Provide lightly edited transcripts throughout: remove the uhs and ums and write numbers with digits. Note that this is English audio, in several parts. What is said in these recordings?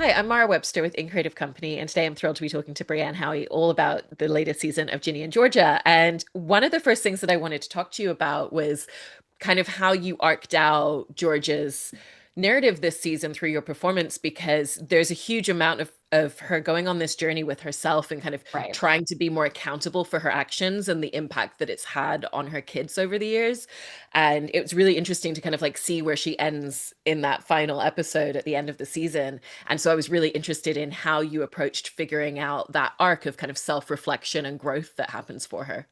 Hi, I'm Mara Webster with In Creative Company, and today I'm thrilled to be talking to Brianne Howey all about the latest season of Ginny and Georgia. And one of the first things that I wanted to talk to you about was kind of how you arced out Georgia's narrative this season through your performance, because there's a huge amount of her going on this journey with herself and kind of Right. trying to be more accountable for her actions and the impact that it's had on her kids over the years. And it was really interesting to kind of like see where she ends in that final episode at the end of the season. And so I was really interested in how you approached figuring out that arc of kind of self-reflection and growth that happens for her.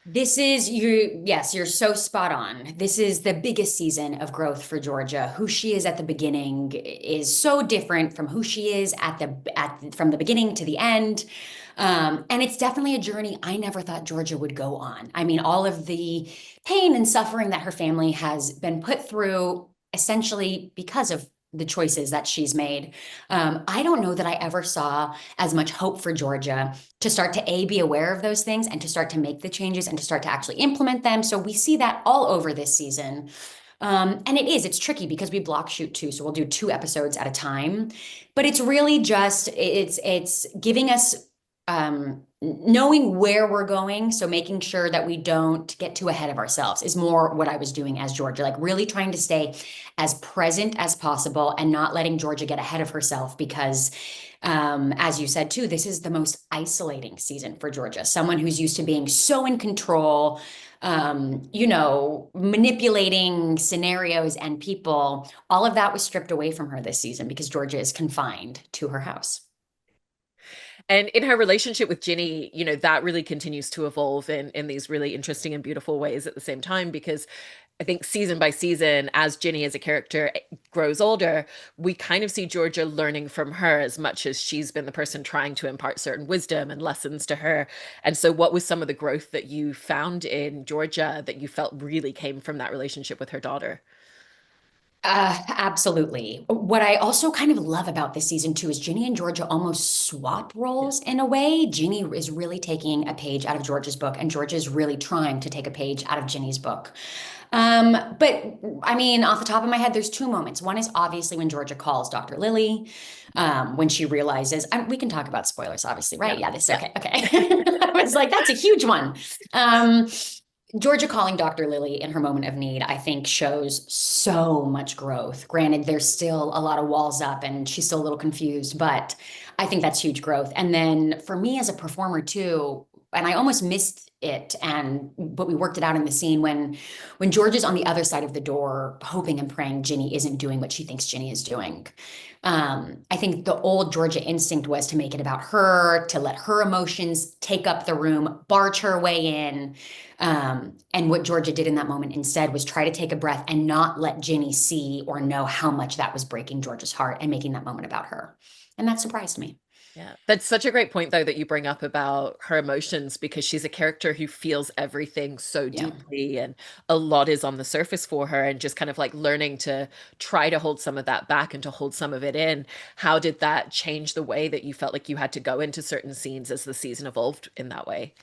This is you. Yes, you're so spot on. This is the biggest season of growth for Georgia. Who she is at the beginning is so different from who she is from the beginning to the end. And it's definitely a journey I never thought Georgia would go on. I mean, all of the pain and suffering that her family has been put through essentially because of the choices that she's made. I don't know that I ever saw as much hope for Georgia to start to be aware of those things and to start to make the changes and to start to actually implement them. So we see that all over this season. And it's tricky because we block shoot too. So we'll do two episodes at a time, but it's really just, it's giving us, knowing where we're going. So making sure that we don't get too ahead of ourselves is more what I was doing as Georgia, like really trying to stay as present as possible and not letting Georgia get ahead of herself because as you said too, this is the most isolating season for Georgia. Someone who's used to being so in control, manipulating scenarios and people. All of that was stripped away from her this season because Georgia is confined to her house. And in her relationship with Ginny, that really continues to evolve in these really interesting and beautiful ways at the same time, because I think season by season, as Ginny as a character grows older, we kind of see Georgia learning from her as much as she's been the person trying to impart certain wisdom and lessons to her. And so, what was some of the growth that you found in Georgia that you felt really came from that relationship with her daughter? Absolutely. What I also kind of love about this season too is Ginny and Georgia almost swap Yeah. roles in a way. Ginny is really taking a page out of Georgia's book, and Georgia is really trying to take a page out of Ginny's book. But I mean, off the top of my head, there's two moments. One is obviously when Georgia calls Dr. Lily, when she realizes, we can talk about spoilers, obviously, right? Yeah. Yeah, this, Yeah. okay, okay. I was like, that's a huge one. Georgia calling Dr. Lily in her moment of need, I think, shows so much growth. Granted, there's still a lot of walls up and she's still a little confused, but I think that's huge growth. And then for me as a performer too, and I almost missed it, but we worked it out in the scene when George is on the other side of the door, hoping and praying Ginny isn't doing what she thinks Ginny is doing. I think the old Georgia instinct was to make it about her, to let her emotions take up the room, barge her way in. And what Georgia did in that moment instead was try to take a breath and not let Ginny see or know how much that was breaking Georgia's heart and making that moment about her. And that surprised me. Yeah, that's such a great point, though, that you bring up about her emotions, because she's a character who feels everything so Yeah. deeply, and a lot is on the surface for her, and just kind of like learning to try to hold some of that back and to hold some of it in. How did that change the way that you felt like you had to go into certain scenes as the season evolved in that way?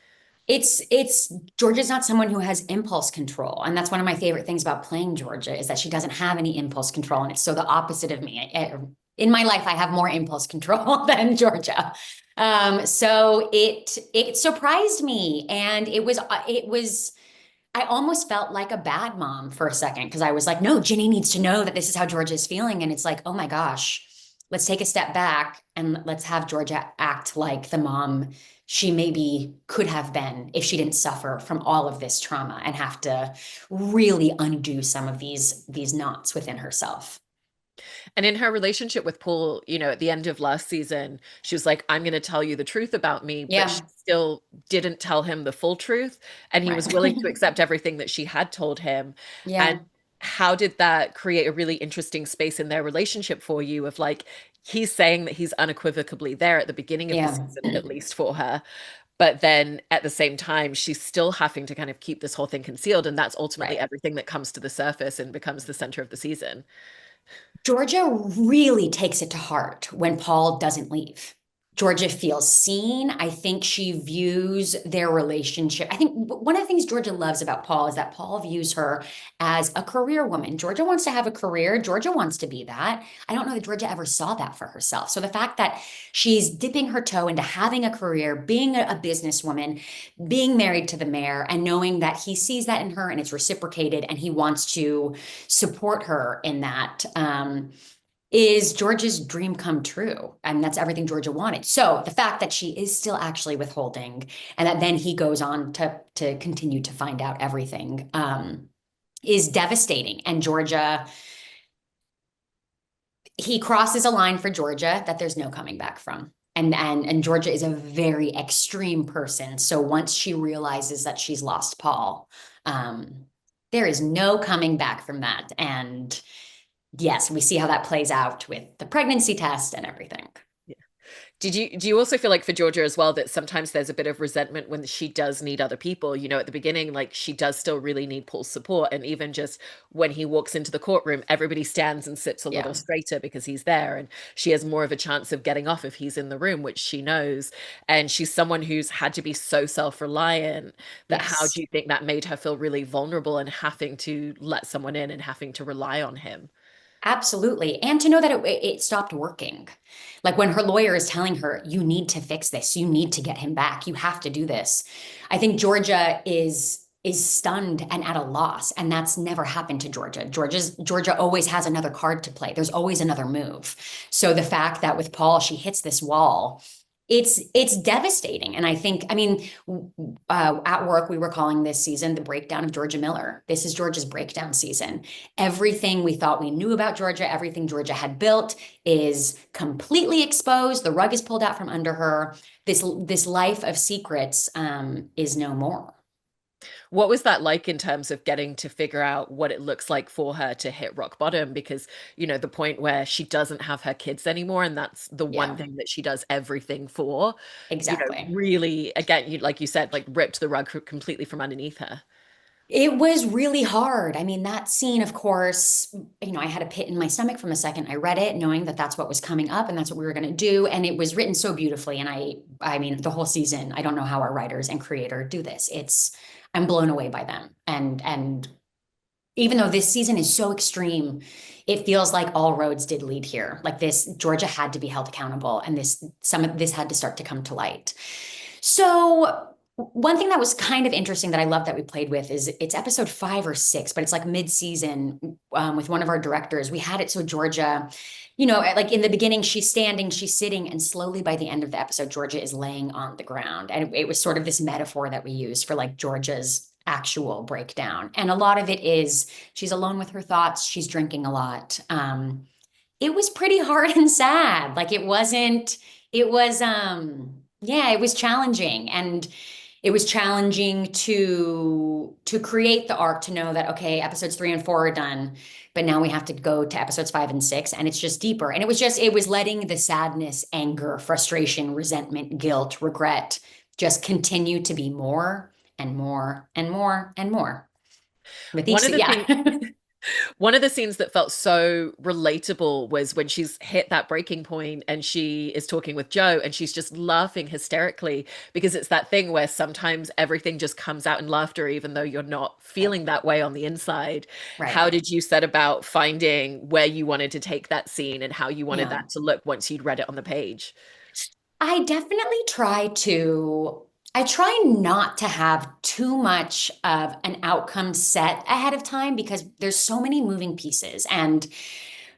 It's Georgia's not someone who has impulse control. And that's one of my favorite things about playing Georgia is that she doesn't have any impulse control. And it's so the opposite of me. In my life, I have more impulse control than Georgia. So it surprised me. And it was I almost felt like a bad mom for a second because I was like, no, Ginny needs to know that this is how Georgia is feeling. And it's like, oh my gosh, let's take a step back and let's have Georgia act like the mom she maybe could have been if she didn't suffer from all of this trauma and have to really undo some of these knots within herself. And in her relationship with Paul, at the end of last season, she was like, I'm going to tell you the truth about me, but she Yeah, still didn't tell him the full truth. And he was right. willing to accept everything that she had told him. And Yeah, how did that create a really interesting space in their relationship for you of like, he's saying that he's unequivocally there at the beginning of the yeah. season, at least for her. But then at the same time, she's still having to kind of keep this whole thing concealed. And that's ultimately Right. everything that comes to the surface and becomes the center of the season. Georgia really takes it to heart when Paul doesn't leave. Georgia feels seen. I think she views their relationship. I think one of the things Georgia loves about Paul is that Paul views her as a career woman. Georgia wants to have a career. Georgia wants to be that. I don't know that Georgia ever saw that for herself. So the fact that she's dipping her toe into having a career, being a businesswoman, being married to the mayor, and knowing that he sees that in her and it's reciprocated and he wants to support her in that. Is Georgia's dream come true? And that's everything Georgia wanted. So the fact that she is still actually withholding and that then he goes on to continue to find out everything is devastating. And Georgia, he crosses a line for Georgia that there's no coming back from. And Georgia is a very extreme person. So once she realizes that she's lost Paul, there is no coming back from that. And yes, we see how that plays out with the pregnancy test and everything. Do you also feel like for Georgia as well that sometimes there's a bit of resentment when she does need other people? You know, at the beginning, like she does still really need Paul's support. And even just when he walks into the courtroom, everybody stands and sits a little Yeah. straighter because he's there. And she has more of a chance of getting off if he's in the room, which she knows. And she's someone who's had to be so self-reliant that how Yes. do you think that made her feel really vulnerable and having to let someone in and having to rely on him? Absolutely. And to know that it stopped working. Like when her lawyer is telling her, you need to fix this, you need to get him back, you have to do this. I think Georgia is stunned and at a loss. And that's never happened to Georgia. Georgia always has another card to play. There's always another move. So the fact that with Paul, she hits this wall, it's devastating. And I think, I mean, at work, we were calling this season the breakdown of Georgia Miller. This is Georgia's breakdown season. Everything we thought we knew about Georgia, everything Georgia had built is completely exposed. The rug is pulled out from under her. This life of secrets is no more. What was that like in terms of getting to figure out what it looks like for her to hit rock bottom? Because, the point where she doesn't have her kids anymore, and that's the one Yeah, thing that she does everything for, exactly. really, again, like you said, like ripped the rug completely from underneath her. It was really hard. I mean, that scene, of course, I had a pit in my stomach from the second I read it, knowing that that's what was coming up and that's what we were going to do. And it was written so beautifully. And I mean, the whole season, I don't know how our writers and creator do this. I'm blown away by them. And even though this season is so extreme, it feels like all roads did lead here. Like this, Georgia had to be held accountable, and some of this had to start to come to light. So one thing that was kind of interesting that I love that we played with is it's episode 5 or 6, but it's like mid-season with one of our directors. We had it so Georgia, like in the beginning, she's standing, she's sitting, and slowly by the end of the episode, Georgia is laying on the ground. And it was sort of this metaphor that we used for like Georgia's actual breakdown. And a lot of it is she's alone with her thoughts, she's drinking a lot. It was pretty hard and sad. Like it was yeah, it was challenging. And it was challenging to create the arc to know that okay, episodes 3 and 4 are done, but now we have to go to episodes 5 and 6, and it's just deeper. And it was letting the sadness, anger, frustration, resentment, guilt, regret just continue to be more and more and more and more with One each of the yeah. things One of the scenes that felt so relatable was when she's hit that breaking point and she is talking with Joe and she's just laughing hysterically because it's that thing where sometimes everything just comes out in laughter, even though you're not Yep. feeling that way on the inside. Right. How did you set about finding where you wanted to take that scene and how you wanted Yeah. that to look once you'd read it on the page? I definitely I try not to have too much of an outcome set ahead of time because there's so many moving pieces. And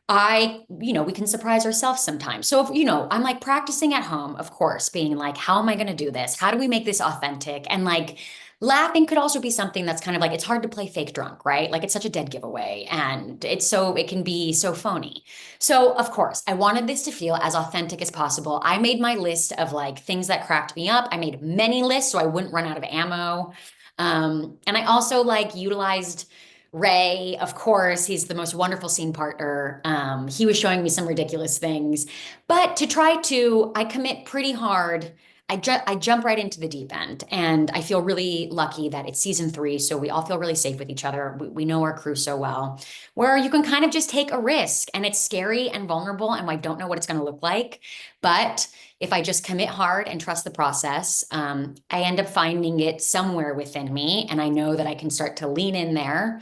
we can surprise ourselves sometimes. So if, I'm like practicing at home, of course, being like, how am I going to do this? How do we make this authentic? And like laughing could also be something that's kind of like, it's hard to play fake drunk, right? Like it's such a dead giveaway and it can be so phony. So of course, I wanted this to feel as authentic as possible. I made my list of like things that cracked me up. I made many lists so I wouldn't run out of ammo. And I also like utilized Ray, of course, he's the most wonderful scene partner. He was showing me some ridiculous things, but I commit pretty hard I jump right into the deep end, and I feel really lucky that it's season 3, so we all feel really safe with each other. We know our crew so well, where you can kind of just take a risk, and it's scary and vulnerable, and I don't know what it's going to look like. But if I just commit hard and trust the process, I end up finding it somewhere within me, and I know that I can start to lean in there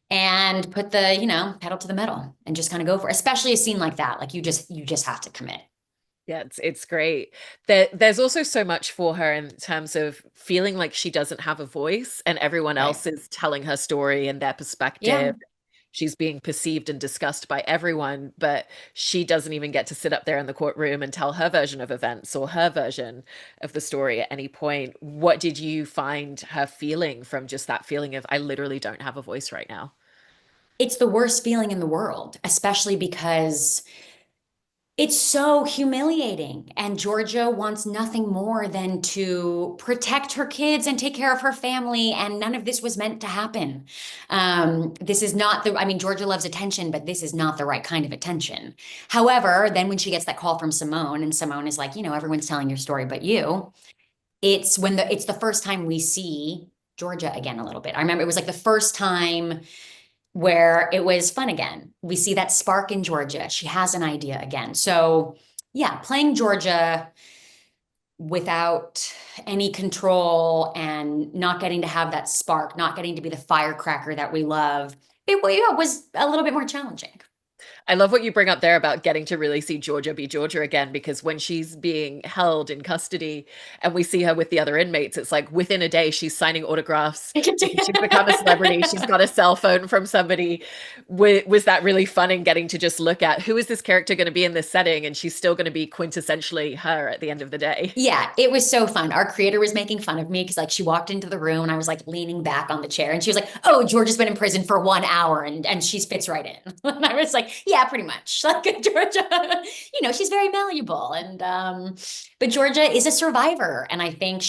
and put the, pedal to the metal and just kind of go for it. Especially a scene like that. Like you just have to commit. Yeah, it's great. There's also so much for her in terms of feeling like she doesn't have a voice and everyone Right. else is telling her story and their Yeah. perspective. She's being perceived and discussed by everyone, but she doesn't even get to sit up there in the courtroom and tell her version of events or her version of the story at any point. What did you find her feeling from just that feeling of, I literally don't have a voice right now? It's the worst feeling in the world, especially because it's so humiliating. And Georgia wants nothing more than to protect her kids and take care of her family. And none of this was meant to happen. This is not I mean, Georgia loves attention, but this is not the right kind of attention. However, then when she gets that call from Simone, and Simone is like, everyone's telling your story but you, it's the first time we see Georgia again a little bit. I remember it was like the first time where it was fun again. We see that spark in Georgia. She has an idea again. So, yeah, playing Georgia without any control and not getting to have that spark, not getting to be the firecracker that we love, it was a little bit more challenging. I love what you bring up there about getting to really see Georgia be Georgia again, because when she's being held in custody and we see her with the other inmates, it's like within a day she's signing autographs because she's become a celebrity. She's got a cell phone from somebody. Was that really fun and getting to just look at who is this character going to be in this setting? And she's still going to be quintessentially her at the end of the day. Yeah, it was so fun. Our creator was making fun of me because like she walked into the room and I was like leaning back on the chair and she was like, "Oh, Georgia's been in prison for 1 hour and she fits right in." And I was like, "Yeah, pretty much." Like Georgia, she's very malleable but Georgia is a survivor and I think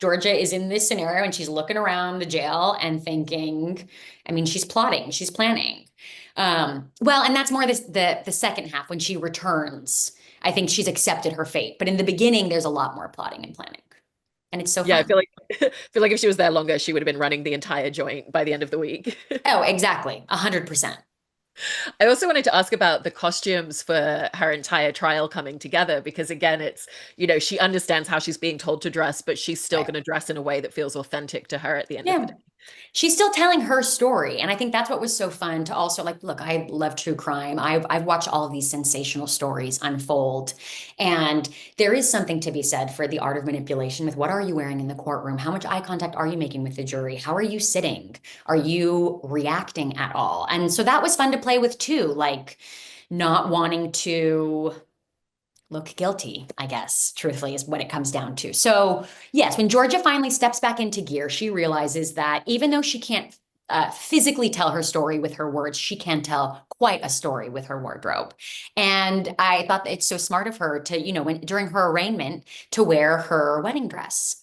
Georgia is in this scenario and she's looking around the jail and thinking, I mean, she's plotting, she's planning. Well, and that's more the second half when she returns. I think she's accepted her fate. But in the beginning, there's a lot more plotting and planning. And it's so Yeah, I fun. feel like I feel like if she was there longer, she would have been running the entire joint by the end of the week. Oh, exactly. 100%. I also wanted to ask about the costumes for her entire trial coming together, because again, she understands how she's being told to dress, but she's still Right. going to dress in a way that feels authentic to her at the end of the Yeah. day. She's still telling her story. And I think that's what was so fun to also like, look, I love true crime. I've watched all of these sensational stories unfold. And there is something to be said for the art of manipulation with what are you wearing in the courtroom? How much eye contact are you making with the jury? How are you sitting? Are you reacting at all? And so that was fun to play with too, like not wanting to look guilty, I guess, truthfully, is what it comes down to. So, yes, when Georgia finally steps back into gear, she realizes that even though she can't physically tell her story with her words, she can tell quite a story with her wardrobe. And I thought that it's so smart of her to, during her arraignment, to wear her wedding dress.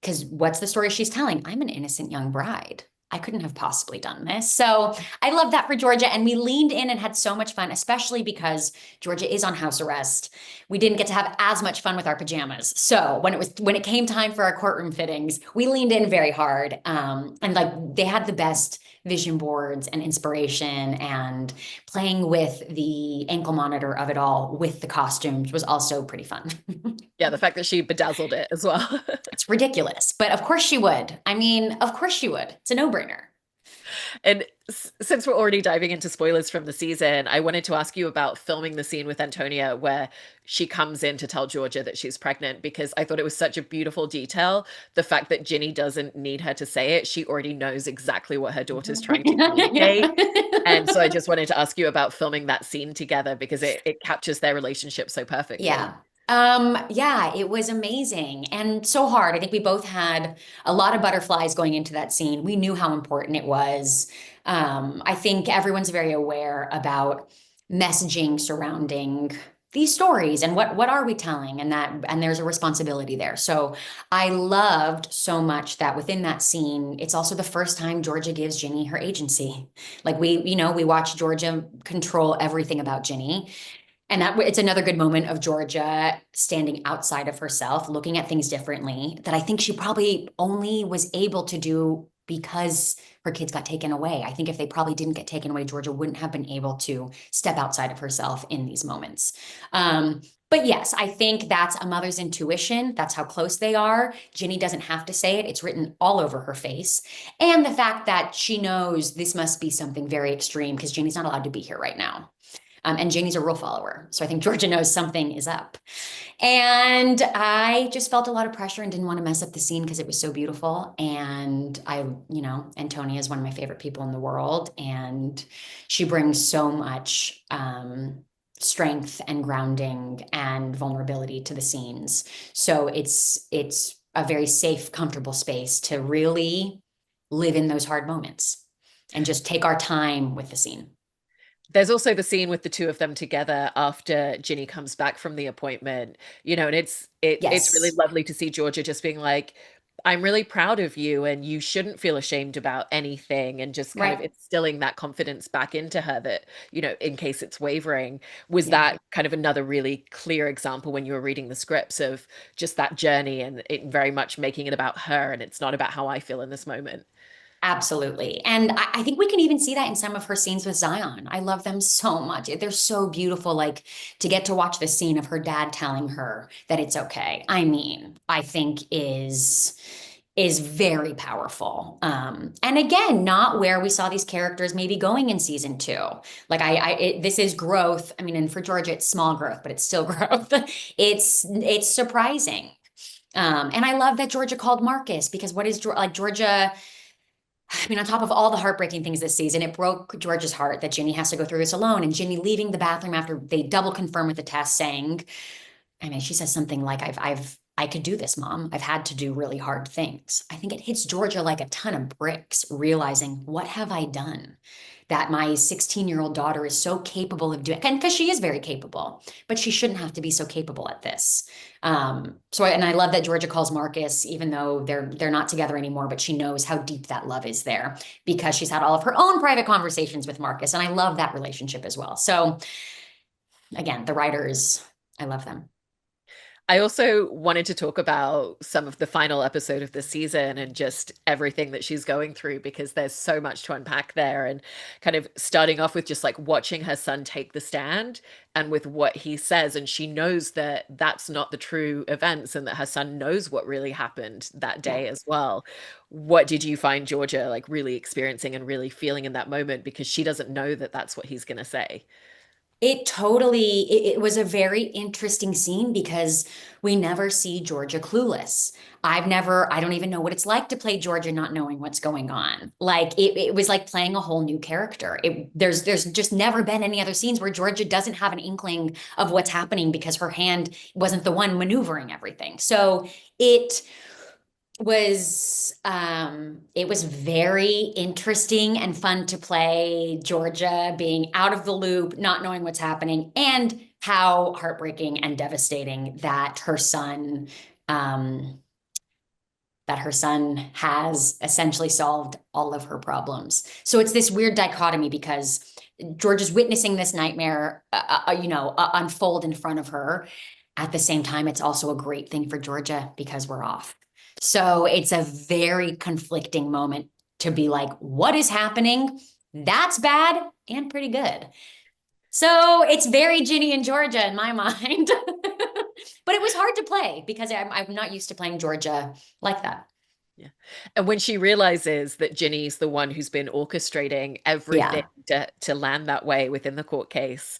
Because what's the story she's telling? I'm an innocent young bride. I couldn't have possibly done this. So I love that for Georgia. And we leaned in and had so much fun, especially because Georgia is on house arrest. We didn't get to have as much fun with our pajamas. So when it came time for our courtroom fittings, we leaned in very hard. And like they had the best vision boards and inspiration and playing with the ankle monitor of it all with the costumes was also pretty fun. Yeah, the fact that she bedazzled it as well. It's ridiculous, but of course she would. I mean, of course she would. It's a no-brainer. And since we're already diving into spoilers from the season, I wanted to ask you about filming the scene with Antonia where she comes in to tell Georgia that she's pregnant, because I thought it was such a beautiful detail. The fact that Ginny doesn't need her to say it, she already knows exactly what her daughter's trying to communicate. And so I just wanted to ask you about filming that scene together, because it captures their relationship so perfectly. Yeah. Yeah, it was amazing and so hard. I think we both had a lot of butterflies going into that scene. We knew how important it was. I think everyone's very aware about messaging surrounding these stories and what are we telling and there's a responsibility there. So I loved so much that within that scene, it's also the first time Georgia gives Ginny her agency. Like we watch Georgia control everything about Ginny. And that it's another good moment of Georgia standing outside of herself, looking at things differently, that I think she probably only was able to do because her kids got taken away. I think if they probably didn't get taken away, Georgia wouldn't have been able to step outside of herself in these moments. Um, but yes, I think that's a mother's intuition. That's how close they are. Ginny doesn't have to say it. It's written all over her face. And the fact that she knows this must be something very extreme because Ginny's not allowed to be here right now. And Janie's a rule follower. So I think Georgia knows something is up. And I just felt a lot of pressure and didn't want to mess up the scene because it was so beautiful. And Antonia is one of my favorite people in the world. And she brings so much strength and grounding and vulnerability to the scenes. So it's a very safe, comfortable space to really live in those hard moments and just take our time with the scene. There's also the scene with the two of them together after Ginny comes back from the appointment, and it's really Yes. lovely to see Georgia just being like, I'm really proud of you and you shouldn't feel ashamed about anything, and just kind of Right. instilling that confidence back into her that, in case it's wavering. Was Yeah. that kind of another really clear example when you were reading the scripts of just that journey and it very much making it about her and it's not about how I feel in this moment? Absolutely. And I think we can even see that in some of her scenes with Zion. I love them so much. They're so beautiful. Like to get to watch the scene of her dad telling her that it's okay. I mean, I think is very powerful. And again, not where we saw these characters maybe going in season two. Like this is growth. I mean, and for Georgia, it's small growth, but it's still growth. It's surprising. And I love that Georgia called Marcus because what is like Georgia? I mean, on top of all the heartbreaking things this season, it broke George's heart that Ginny has to go through this alone. And Ginny leaving the bathroom after they double confirm with the test, saying, I mean, she says something like, I could do this, Mom. I've had to do really hard things. I think it hits Georgia like a ton of bricks, realizing, what have I done? That my 16-year-old daughter is so capable of doing, and because she is very capable, but she shouldn't have to be so capable at this. And I love that Georgia calls Marcus, even though they're not together anymore, but she knows how deep that love is there because she's had all of her own private conversations with Marcus, and I love that relationship as well. So again, the writers, I love them. I also wanted to talk about some of the final episode of the season and just everything that she's going through because there's so much to unpack there. And kind of starting off with just like watching her son take the stand and with what he says. And she knows that that's not the true events and that her son knows what really happened that Yeah. day as well. What did you find Georgia like really experiencing and really feeling in that moment? Because she doesn't know that that's what he's going to say. It was a very interesting scene because we never see Georgia clueless. I don't even know what it's like to play Georgia not knowing what's going on. Like it was like playing a whole new character. There's just never been any other scenes where Georgia doesn't have an inkling of what's happening because her hand wasn't the one maneuvering everything. So it it was very interesting and fun to play Georgia being out of the loop, not knowing what's happening, and how heartbreaking and devastating um, that her son has essentially solved all of her problems. So it's this weird dichotomy because George is witnessing this nightmare, unfold in front of her. At the same time, it's also a great thing for Georgia because we're off. So it's a very conflicting moment to be like, what is happening? That's bad and pretty good. So it's very Ginny and Georgia in my mind. But it was hard to play because I'm not used to playing Georgia like that. Yeah. And when she realizes that Ginny's the one who's been orchestrating everything Yeah. to land that way within the court case,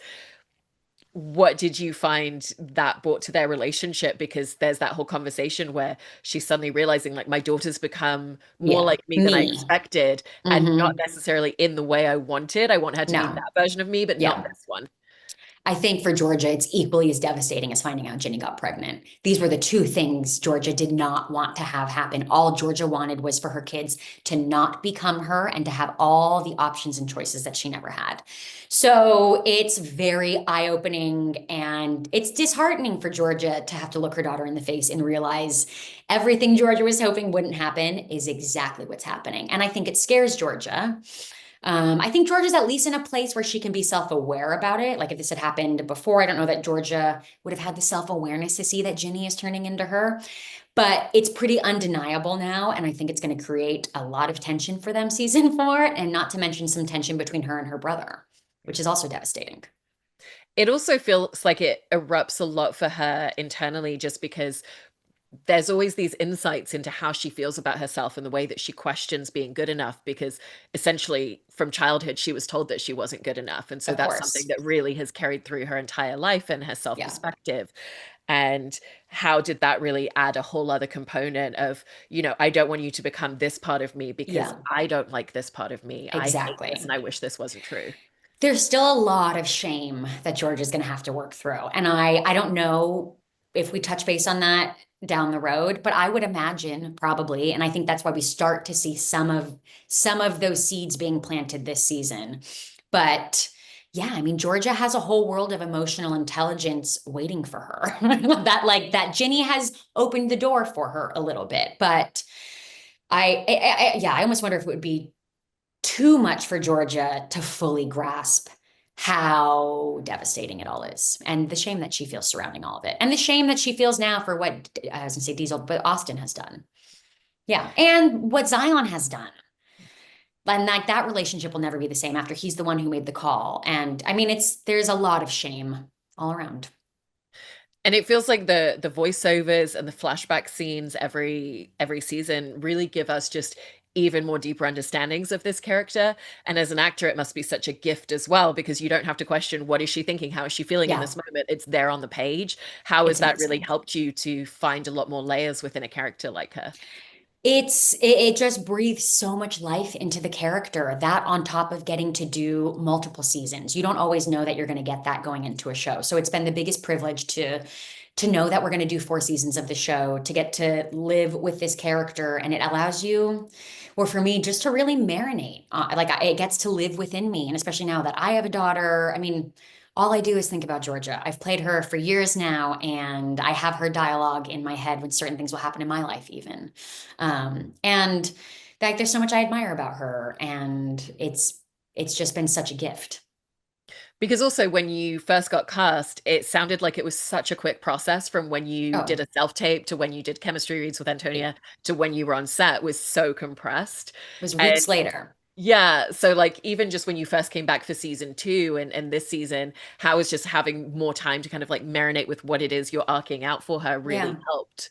what did you find that brought to their relationship? Because there's that whole conversation where she's suddenly realizing, like, my daughter's become more Yeah. like me than I Me. expected, and not Hmm. necessarily in the way I wanted. I want her to be No. that version of me, but not Yeah. this one. I think for Georgia, it's equally as devastating as finding out Ginny got pregnant. These were the two things Georgia did not want to have happen. All Georgia wanted was for her kids to not become her and to have all the options and choices that she never had. So it's very eye opening and it's disheartening for Georgia to have to look her daughter in the face and realize everything Georgia was hoping wouldn't happen is exactly what's happening. And I think it scares Georgia I think Georgia's at least in a place where she can be self-aware about it. Like if this had happened before, I don't know that Georgia would have had the self-awareness to see that Ginny is turning into her. But it's pretty undeniable now, and I think it's going to create a lot of tension for them season 4, and not to mention some tension between her and her brother, which is also devastating. It also feels like it erupts a lot for her internally, just because there's always these insights into how she feels about herself and the way that she questions being good enough, because essentially from childhood she was told that she wasn't good enough, and so Of that's something course. that really has carried through her entire life and her Yeah. self-perspective. And how did that really add a whole other component of, I don't want you to become this part of me because Yeah, I don't like this part of me. I hate this exactly. and I wish this wasn't true. There's still a lot of shame that Georgia's going to have to work through. And I don't know if we touch base on that down the road, but I would imagine probably, and I think that's why we start to see some of those seeds being planted this season. But yeah, I mean, Georgia has a whole world of emotional intelligence waiting for her. That Ginny has opened the door for her a little bit. But yeah, I almost wonder if it would be too much for Georgia to fully grasp how devastating it all is, and the shame that she feels surrounding all of it, and the shame that she feels now for what, I was gonna say Diesel, but Austin has done. Yeah, and what Zion has done. And like that relationship will never be the same after he's the one who made the call. And I mean, there's a lot of shame all around. And it feels like the voiceovers and the flashback scenes every season really give us just even more deeper understandings of this character. And as an actor, it must be such a gift as well, because you don't have to question, what is she thinking? How is she feeling in Yeah, this moment? It's there on the page. How has it's that really amazing. helped you to find a lot more layers within a character like her? It just breathes so much life into the character, that on top of getting to do multiple seasons. You don't always know that you're going to get that going into a show. So it's been the biggest privilege to know that we're going to do 4 seasons of the show, to get to live with this character, and it allows you, or for me, just to really marinate. It gets to live within me, and especially now that I have a daughter. I mean, all I do is think about Georgia. I've played her for years now, and I have her dialogue in my head when certain things will happen in my life, even. And like, there's so much I admire about her, and it's just been such a gift. Because also, when you first got cast, it sounded like it was such a quick process from when you did Oh, a self-tape to when you did chemistry reads with it Antonia to when you were on set was so compressed. was And weeks later. yeah, so like even just when you first came back for season two and this season, how is just having more time to kind of like marinate with what it is you're arcing out for her really Yeah. helped.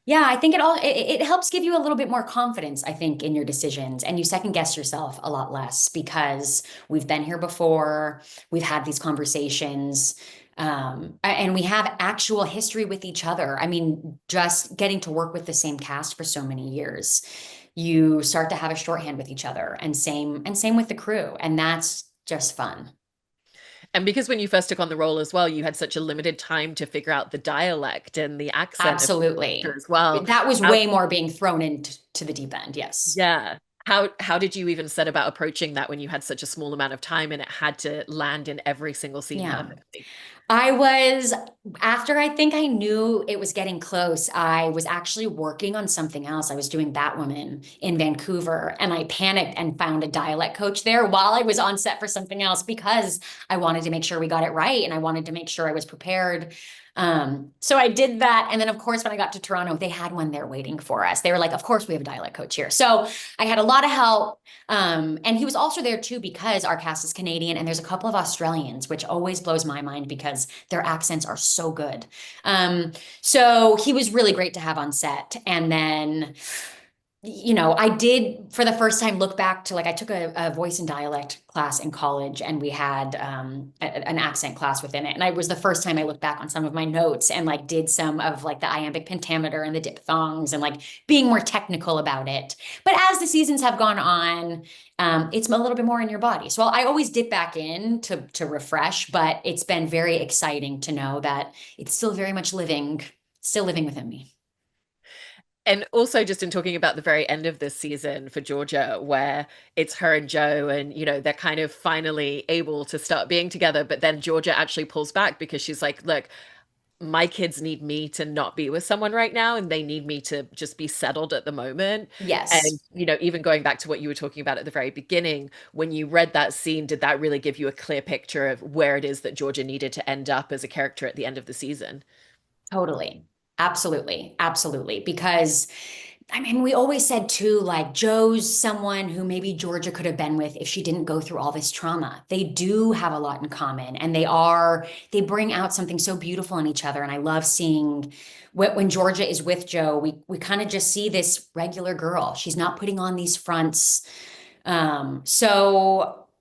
Yeah, I think it helps give you a little bit more confidence, I think, in your decisions, and you second guess yourself a lot less because we've been here before, we've had these conversations, and we have actual history with each other. I mean, just getting to work with the same cast for so many years, you start to have a shorthand with each other, and same with the crew, and that's just fun. And because when you first took on the role as well, you had such a limited time to figure out the dialect and the accent of the character Absolutely. as well. That was How, way more being thrown into to the deep end. Yes. yeah. How did you even set about approaching that when you had such a small amount of time and it had to land in every single scene Yeah. perfectly? I was, after I think I knew it was getting close, I was actually working on something else. I was doing Batwoman in Vancouver, and I panicked and found a dialect coach there while I was on set for something else because I wanted to make sure we got it right, and I wanted to make sure I was prepared. So I did that. And then, of course, when I got to Toronto, they had one there waiting for us. They were like, of course, we have a dialect coach here. So I had a lot of help. And he was also there too because our cast is Canadian, and there's a couple of Australians, which always blows my mind because their accents are so good. Um, so he was really great to have on set. And then, I did for the first time look back to, like, I took a voice and dialect class in college, and we had an accent class within it. And I was the first time I looked back on some of my notes and like did some of like the iambic pentameter and the diphthongs and like being more technical about it. But as the seasons have gone on, it's a little bit more in your body. So I always dip back in to refresh, but it's been very exciting to know that it's still living within me. And also, just in talking about the very end of this season for Georgia, where it's her and Joe, and they're kind of finally able to start being together, but then Georgia actually pulls back because she's like, "Look, my kids need me to not be with someone right now, and they need me to just be settled at the moment. And, Yes. even going back to what you were talking about at the very beginning, when you read that scene, did that really give you a clear picture of where it is that Georgia needed to end up as a character at the end of the season? Totally. Absolutely. Absolutely. Because I mean, we always said too, like Joe's someone who maybe Georgia could have been with if she didn't go through all this trauma. They do have a lot in common and they bring out something so beautiful in each other. And I love seeing when Georgia is with Joe, we kind of just see this regular girl. She's not putting on these fronts.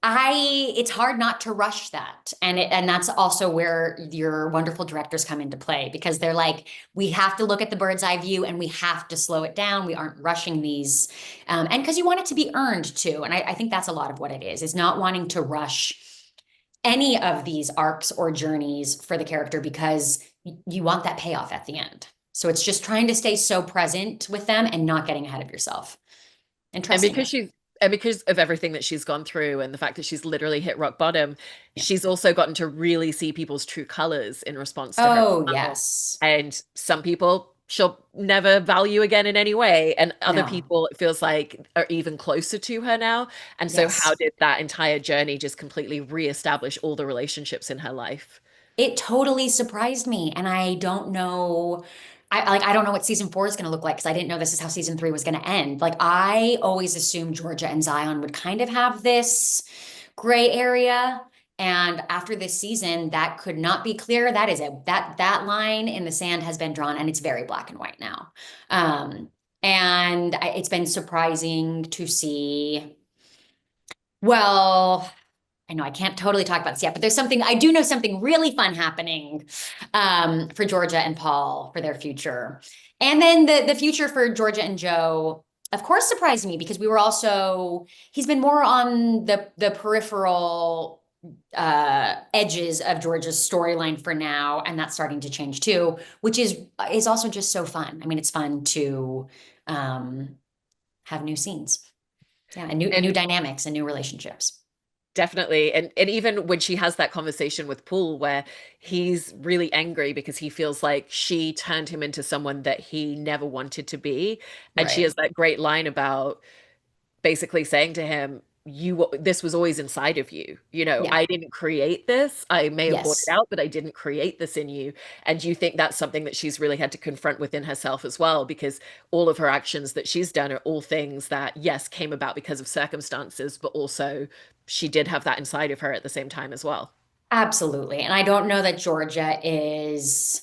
It's hard not to rush that. And that's also where your wonderful directors come into play because they're like, we have to look at the bird's eye view and we have to slow it down. We aren't rushing these. And because you want it to be earned too. And I think that's a lot of what it is not wanting to rush any of these arcs or journeys for the character because you want that payoff at the end. So it's just trying to stay so present with them and not getting ahead of yourself and And trusting them. because of everything that she's gone through and the fact that she's literally hit rock bottom, Yeah. she's also gotten to really see people's true colors in response to her as Oh, well. yes. And some people she'll never value again in any way, and other No. people it feels like are even closer to her now. And so how Yes. did that entire journey just completely reestablish all the relationships in her life? It totally surprised me. And I don't know. I don't know what season 4 is going to look like because I didn't know this is how season 3 was going to end. Like I always assumed Georgia and Zion would kind of have this gray area. And after this season, that could not be clear. That is that line in the sand has been drawn and it's very black and white now. Um, it's been surprising to see. Well, I know I can't totally talk about this yet, but I do know something really fun happening for Georgia and Paul for their future. And then the future for Georgia and Joe, of course, surprised me because he's been more on the peripheral edges of Georgia's storyline for now, and that's starting to change too, which is also just so fun. I mean, it's fun to um, have new scenes, yeah, and new And dynamics and new relationships. definitely. And even when she has that conversation with Paul, where he's really angry because he feels like she turned him into someone that he never wanted to be. And she Right. has that great line about basically saying to him, this was always inside of you. Yeah. I didn't create this. I may have brought it Yes. out, but I didn't create this in you. And you think that's something that she's really had to confront within herself as well, because all of her actions that she's done are all things that, yes, came about because of circumstances, but also she did have that inside of her at the same time as well. Absolutely. And I don't know that Georgia is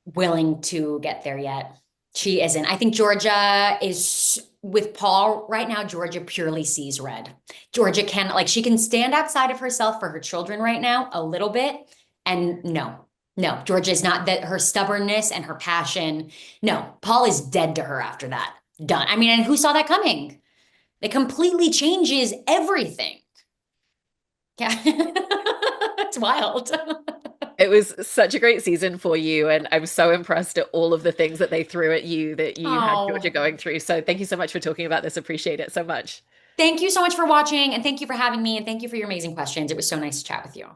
willing to get there yet. She isn't. I think Georgia is with Paul right now. Georgia purely sees red. Georgia can, like, she can stand outside of herself for her children right now a little bit. And no, Georgia is not that her stubbornness and her passion. No, Paul is dead to her after that. Done. I mean, and who saw that coming? It completely changes everything. Yeah. It's wild. It was such a great season for you, and I'm so impressed at all of the things that they threw at you that you had Georgia Oh, going through. So thank you so much for talking about this. Appreciate it so much. thank you so much for watching and thank you for having me and thank you for your amazing questions. It was so nice to chat with you.